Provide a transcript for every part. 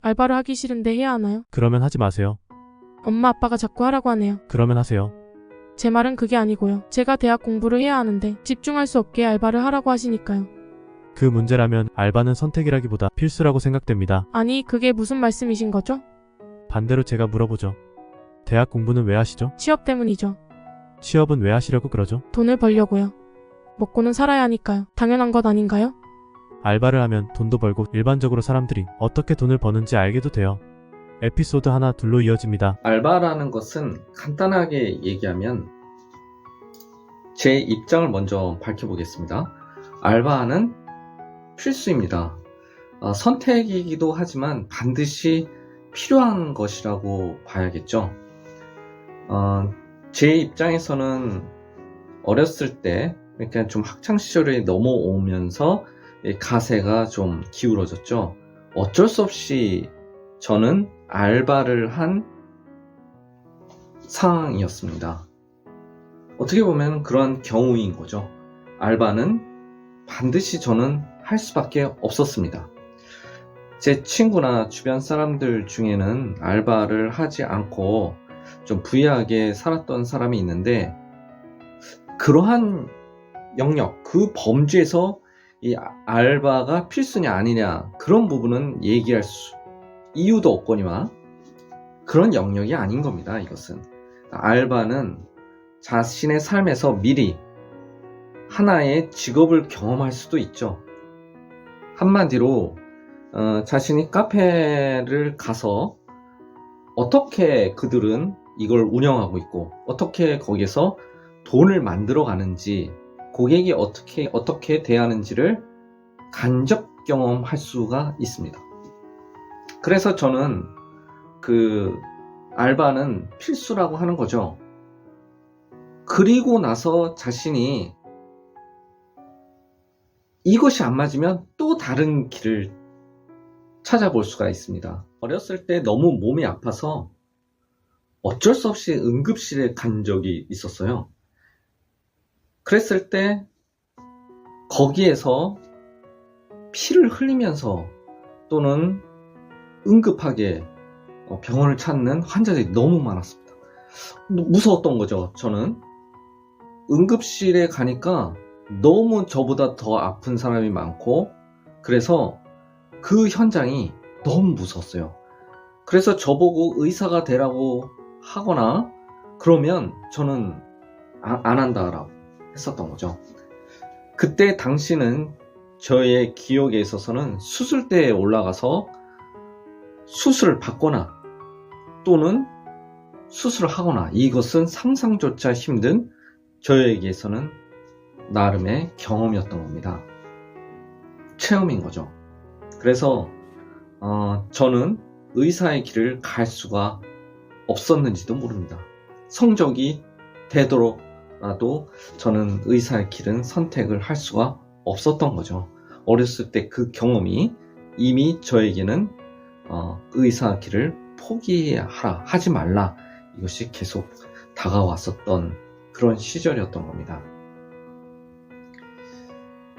알바를 하기 싫은데 해야 하나요? 그러면 하지 마세요. 엄마 아빠가 자꾸 하라고 하네요. 그러면 하세요. 제 말은 그게 아니고요. 제가 대학 공부를 해야 하는데 집중할 수 없게 알바를 하라고 하시니까요. 그 문제라면 알바는 선택이라기보다 필수라고 생각됩니다. 아니, 그게 무슨 말씀이신 거죠? 반대로 제가 물어보죠. 대학 공부는 왜 하시죠? 취업 때문이죠. 취업은 왜 하시려고 그러죠? 돈을 벌려고요. 먹고는 살아야 하니까요. 당연한 것 아닌가요? 알바를 하면 돈도 벌고 일반적으로 사람들이 어떻게 돈을 버는지 알게도 돼요. 에피소드 하나 둘로 이어집니다. 알바라는 것은 간단하게 얘기하면 제 입장을 먼저 밝혀보겠습니다. 알바는 필수입니다. 선택이기도 하지만 반드시 필요한 것이라고 봐야겠죠. 제 입장에서는 어렸을 때, 그러니까 좀 학창시절에 넘어오면서 가세가 좀 기울어졌죠. 어쩔 수 없이 저는 알바를 한 상황이었습니다. 어떻게 보면 그런 경우인 거죠. 알바는 반드시 저는 할 수밖에 없었습니다. 제 친구나 주변 사람들 중에는 알바를 하지 않고 좀 부유하게 살았던 사람이 있는데, 그러한 영역, 그 범주에서 이 알바가 필수냐 아니냐, 그런 부분은 얘기할 이유도 없거니와 그런 영역이 아닌 겁니다. 이것은 알바는 자신의 삶에서 미리 하나의 직업을 경험할 수도 있죠. 한마디로 자신이 카페를 가서 어떻게 그들은 이걸 운영하고 있고 어떻게 거기서 돈을 만들어 가는지, 고객이 어떻게 대하는지를 간접 경험할 수가 있습니다. 그래서 저는 그 알바는 필수라고 하는 거죠. 그리고 나서 자신이 이것이 안 맞으면 또 다른 길을 찾아볼 수가 있습니다. 어렸을 때 너무 몸이 아파서 어쩔 수 없이 응급실에 간 적이 있었어요. 그랬을 때 거기에서 피를 흘리면서 또는 응급하게 병원을 찾는 환자들이 너무 많았습니다. 무서웠던 거죠. 저는 응급실에 가니까 너무 저보다 더 아픈 사람이 많고, 그래서 그 현장이 너무 무서웠어요. 그래서 저보고 의사가 되라고 하거나 그러면 저는 안 한다라고 했었던 거죠. 그때 당시는 저의 기억에 있어서는 수술대에 올라가서 수술을 받거나 또는 수술을 하거나, 이것은 상상조차 힘든 저에게서는 나름의 경험이었던 겁니다. 체험인 거죠. 그래서 저는 의사의 길을 갈 수가 없었는지도 모릅니다. 성적이 되도록라도 저는 의사의 길은 선택을 할 수가 없었던 거죠. 어렸을 때 그 경험이 이미 저에게는 의사 길을 포기하라, 하지 말라, 이것이 계속 다가왔었던 그런 시절이었던 겁니다.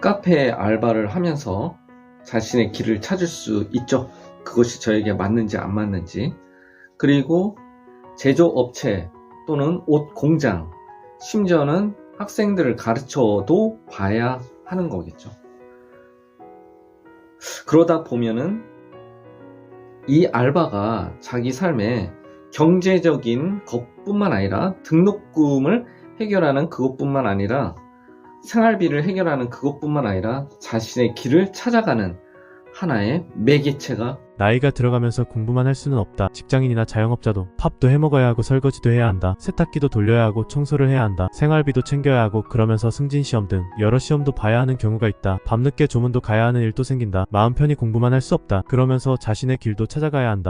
카페 알바를 하면서 자신의 길을 찾을 수 있죠. 그것이 저에게 맞는지 안 맞는지. 그리고 제조업체 또는 옷 공장, 심지어는 학생들을 가르쳐도 봐야 하는 거겠죠. 그러다 보면은 이 알바가 자기 삶에 경제적인 것뿐만 아니라 등록금을 해결하는 그것뿐만 아니라 생활비를 해결하는 그것뿐만 아니라 자신의 길을 찾아가는 하나의 매개체가, 나이가 들어가면서 공부만 할 수는 없다. 직장인이나 자영업자도 밥도 해먹어야 하고 설거지도 해야 한다. 세탁기도 돌려야 하고 청소를 해야 한다. 생활비도 챙겨야 하고, 그러면서 승진시험 등 여러 시험도 봐야 하는 경우가 있다. 밤늦게 조문도 가야 하는 일도 생긴다. 마음 편히 공부만 할 수 없다. 그러면서 자신의 길도 찾아가야 한다.